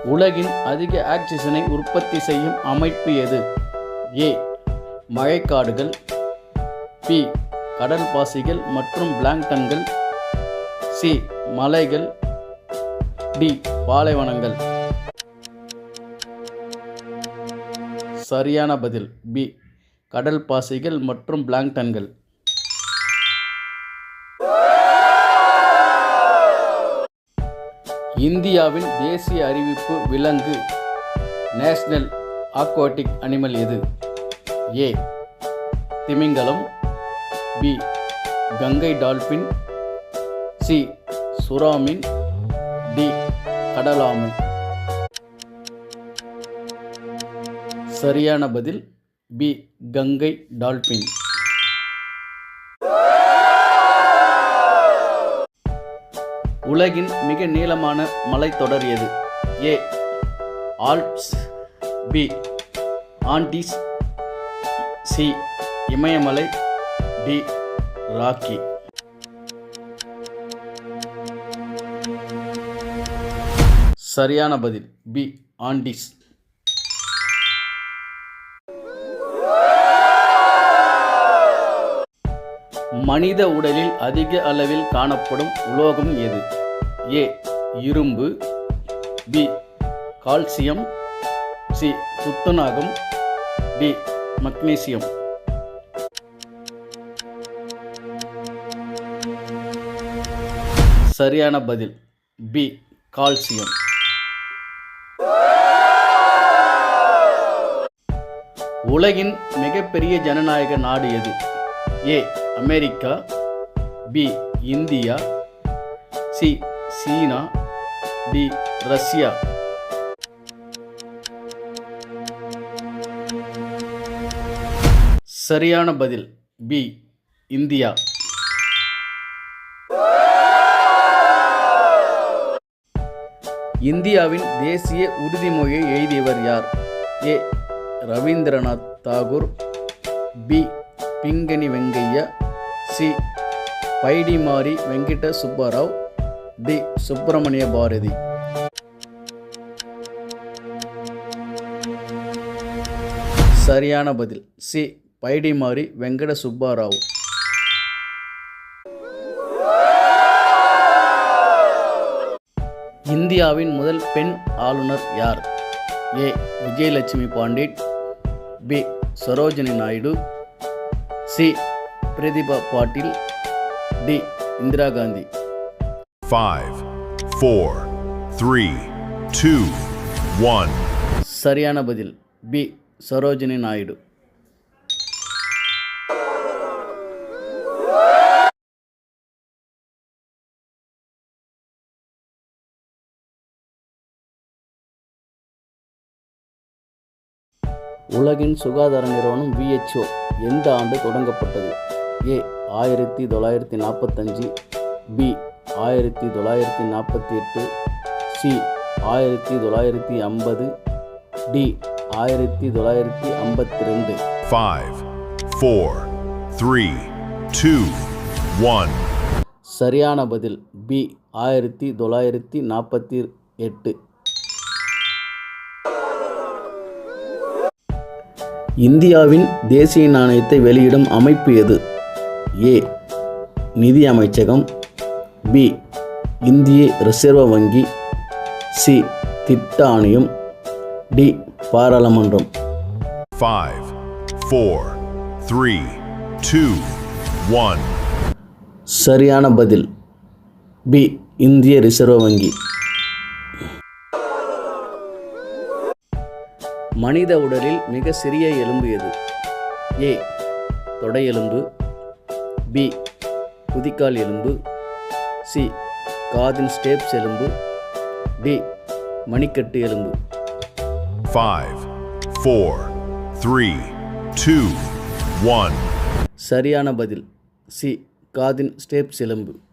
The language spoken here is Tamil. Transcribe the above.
உலகின் அதிக ஆக்சிஜனை உற்பத்தி செய்யும் அமைப்பு எது? ஏ. மழைக்காடுகள். பி. கடல் பாசிகள் மற்றும் பிளாங்டன்கள். சி. மலைகள். டி. பாலைவனங்கள். சரியான பதில் பி. கடல் பாசிகள் மற்றும் பிளாங்டன்கள். இந்தியாவின் தேசிய அறிவிப்பு விலங்கு நேஷனல் அக்வாட்டிக் அனிமல் எது? ஏ. திமிங்கலம். பி. கங்கை டால்பின். சி. சுறாமீன். டி. கடலாமை. சரியான பதில் பி. கங்கை டால்பின். உலகின் மிக நீளமான மலைத்தொடர் எது? ஏ. ஆல்ப்ஸ். பி. ஆண்டீஸ். சி. இமயமலை. டி. ராக்கி. சரியான பதில் பி. ஆண்டீஸ். மனித உடலில் அதிக அளவில் காணப்படும் உலோகம் எது? ஏ. இரும்பு. பி. கால்சியம். சி. துத்தநாகம். டி. மக்னீசியம். சரியான பதில் பி. கால்சியம். உலகின் மிகப்பெரிய ஜனநாயக நாடு எது? A. America. B. India. C. China. D. Russia. சரியான பதில் பி. இந்தியா. இந்தியாவின் தேசிய உறுதிமொழியை எழுதியவர் யார்? A. Rabindranath Tagore. B. Pingali Venkayya. C. Paidimarri Venkata Subbarao. D. Subramania Bharati. சரியான பதில் சி. பைடிமாரி வெங்கட சுப்பராவ். இந்தியாவின் முதல் பெண் ஆளுநர் யார்? A. Vijayalakshmi Pandit. B. Sarojini Naidu. C. Pratibha Patil. D. Indira Gandhi. 5, 4, 3, 2, 1. சரியான பதில் பி. சரோஜினி நாயுடு. உலகின் சுகாதார நிறுவனம் WHO எந்த ஆண்டு தொடங்கப்பட்டது? ஏ. 1945. பி. 1948. சி. 1950. டி. 1952. 5, 4, 3, 2, 1. சரியான பதில் பி. 1948. இந்தியாவின் தேசிய நாணயத்தை வெளியிடும் அமைப்பு எது? ஏ. நிதி அமைச்சகம். பி. இந்திய ரிசர்வ் வங்கி. சி. திட்ட ஆணையம். டி. பாராளுமன்றம். 5, 4, 3, 2, 1. சரியான பதில் பி. இந்திய ரிசர்வ் வங்கி. மனித உடலில் மிக சிறிய எலும்பு எது? ஏ. தொடை எலும்பு. பி. குதிக்கால் எலும்பு. சி. காதின் ஸ்டேப்ஸ் எலும்பு. டி. மணிக்கட்டு எலும்பு. 5, 4, 3, 2, 1. சரியான பதில் சி. காதின் ஸ்டேப்ஸ் எலும்பு.